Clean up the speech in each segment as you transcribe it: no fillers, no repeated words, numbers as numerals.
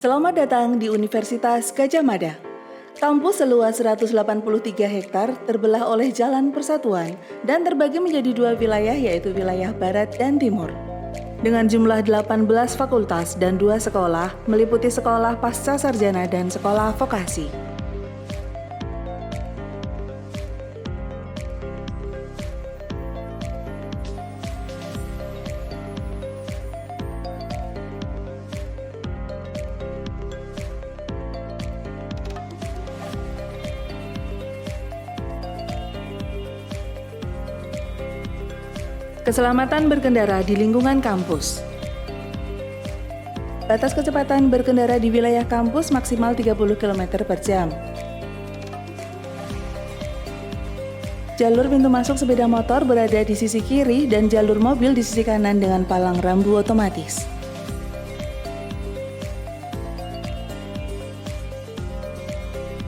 Selamat datang di Universitas Gadjah Mada. Kampus seluas 183 hektar terbelah oleh Jalan Persatuan dan terbagi menjadi dua wilayah yaitu wilayah Barat dan Timur. Dengan jumlah 18 fakultas dan 2 sekolah meliputi sekolah pasca sarjana dan sekolah vokasi. Keselamatan berkendara di lingkungan kampus. Batas kecepatan berkendara di wilayah kampus maksimal 30 km per jam. Jalur pintu masuk sepeda motor berada di sisi kiri dan jalur mobil di sisi kanan dengan palang rambu otomatis.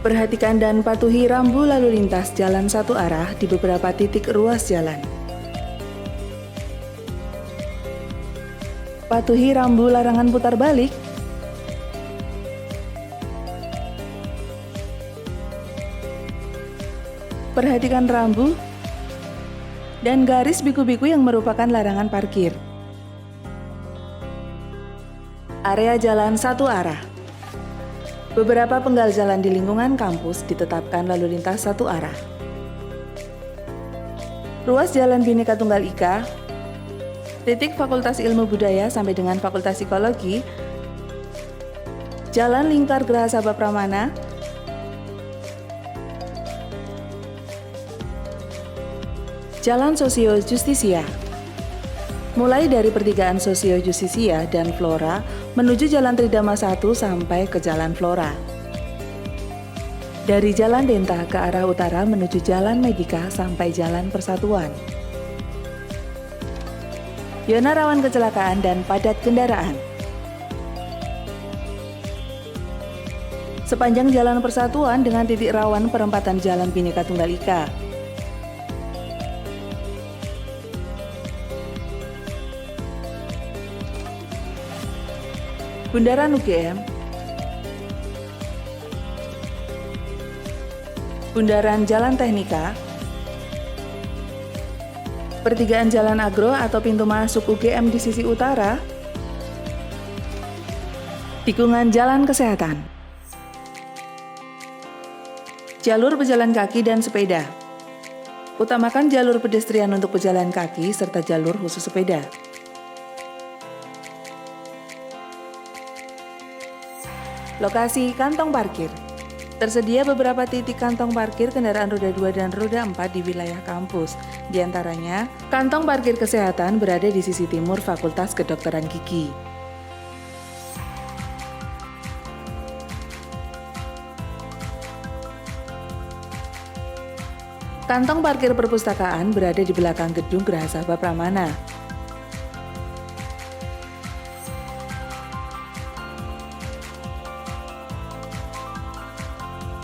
Perhatikan dan patuhi rambu lalu lintas jalan satu arah di beberapa titik ruas jalan. Patuhi rambu larangan putar balik. Perhatikan rambu dan garis biku-biku yang merupakan larangan parkir. Area jalan satu arah. Beberapa penggal jalan di lingkungan kampus ditetapkan lalu lintas satu arah. Ruas jalan Bhinneka Tunggal Ika, titik Fakultas Ilmu Budaya sampai dengan Fakultas Psikologi, Jalan Lingkar Geraha Sabah Pramana, Jalan Sosio Justisia. Mulai dari pertigaan Sosio Justisia dan Flora menuju Jalan Tridharma 1 sampai ke Jalan Flora. Dari Jalan Denta ke arah utara menuju Jalan Medika sampai Jalan Persatuan. Zona rawan kecelakaan dan padat kendaraan. Sepanjang Jalan Persatuan dengan titik rawan perempatan Jalan Bhinneka Tunggal Ika. Bundaran UGM, Bundaran Jalan Teknika, pertigaan Jalan Agro atau pintu masuk UGM di sisi utara, tikungan Jalan Kesehatan, jalur pejalan kaki dan sepeda. Utamakan jalur pedestrian untuk pejalan kaki serta jalur khusus sepeda. Lokasi kantong parkir. Tersedia beberapa titik kantong parkir kendaraan roda 2 dan roda 4 di wilayah kampus. Di antaranya, kantong parkir kesehatan berada di sisi timur Fakultas Kedokteran Gigi. Kantong parkir perpustakaan berada di belakang gedung Geraha Sabah Pramana.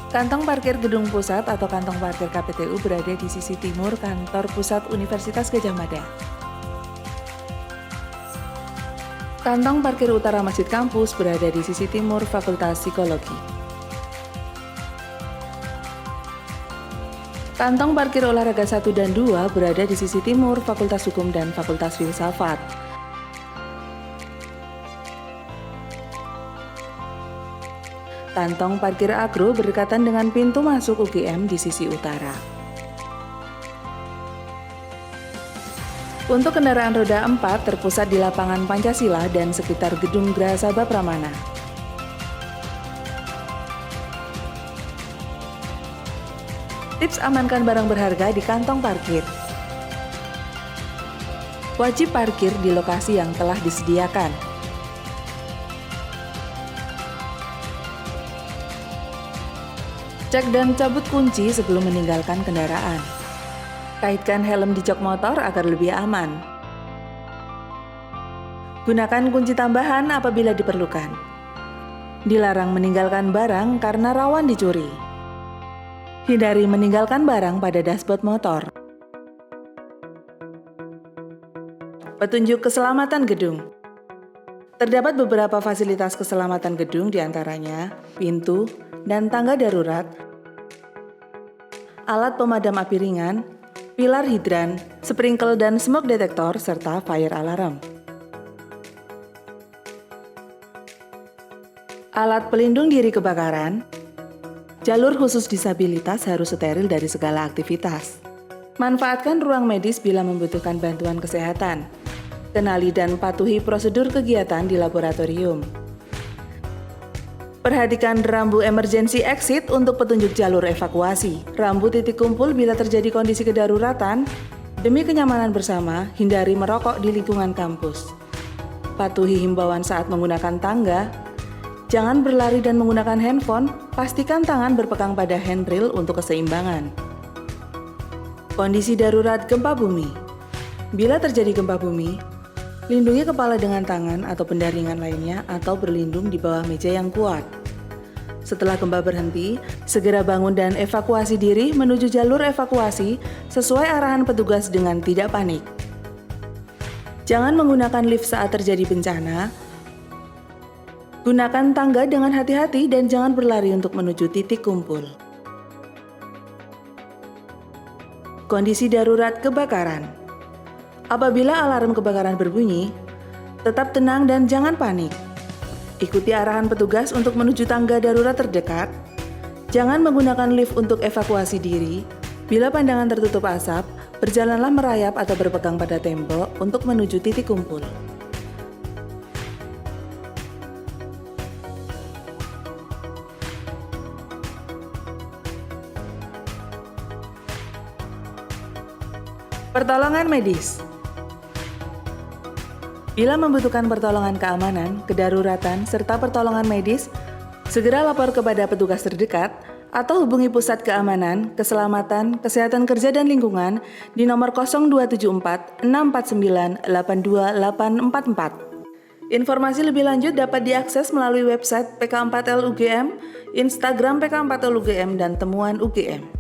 Kantong parkir gedung pusat atau kantong parkir KPTU berada di sisi timur kantor pusat Universitas Gadjah Mada. Kantong parkir utara Masjid Kampus berada di sisi timur Fakultas Psikologi. Kantong parkir olahraga 1 dan 2 berada di sisi timur Fakultas Hukum dan Fakultas Filsafat. Kantong parkir agro berdekatan dengan pintu masuk UGM di sisi utara. Untuk kendaraan roda 4 terpusat di lapangan Pancasila dan sekitar gedung Geraha Sabah Pramana. Tips amankan barang berharga di kantong parkir. Wajib parkir di lokasi yang telah disediakan. Cek dan cabut kunci sebelum meninggalkan kendaraan. Kaitkan helm di jok motor agar lebih aman. Gunakan kunci tambahan apabila diperlukan. Dilarang meninggalkan barang karena rawan dicuri. Hindari meninggalkan barang pada dashboard motor. Petunjuk keselamatan gedung. Terdapat beberapa fasilitas keselamatan gedung, diantaranya pintu dan tangga darurat, alat pemadam api ringan, pilar hidran, sprinkle dan smoke detector, serta fire alarm. Alat pelindung diri kebakaran. Jalur khusus disabilitas harus steril dari segala aktivitas. Manfaatkan ruang medis bila membutuhkan bantuan kesehatan. Kenali dan patuhi prosedur kegiatan di laboratorium. Perhatikan rambu emergency exit untuk petunjuk jalur evakuasi. Rambu titik kumpul bila terjadi kondisi kedaruratan. Demi kenyamanan bersama, hindari merokok di lingkungan kampus. Patuhi himbauan saat menggunakan tangga. Jangan berlari dan menggunakan handphone, pastikan tangan berpegang pada handrail untuk keseimbangan. Kondisi darurat gempa bumi. Bila terjadi gempa bumi, lindungi kepala dengan tangan atau benda ringan lainnya atau berlindung di bawah meja yang kuat. Setelah gempa berhenti, segera bangun dan evakuasi diri menuju jalur evakuasi sesuai arahan petugas dengan tidak panik. Jangan menggunakan lift saat terjadi bencana. Gunakan tangga dengan hati-hati dan jangan berlari untuk menuju titik kumpul. Kondisi darurat kebakaran. Apabila alarm kebakaran berbunyi, tetap tenang dan jangan panik. Ikuti arahan petugas untuk menuju tangga darurat terdekat. Jangan menggunakan lift untuk evakuasi diri. Bila pandangan tertutup asap, berjalanlah merayap atau berpegang pada tembok untuk menuju titik kumpul. Pertolongan medis. Bila membutuhkan pertolongan keamanan, kedaruratan, serta pertolongan medis, segera lapor kepada petugas terdekat atau hubungi Pusat Keamanan, Keselamatan, Kesehatan Kerja dan Lingkungan di nomor 0274 649 82844. Informasi lebih lanjut dapat diakses melalui website PK4L UGM, Instagram PK4L UGM, dan temuan UGM.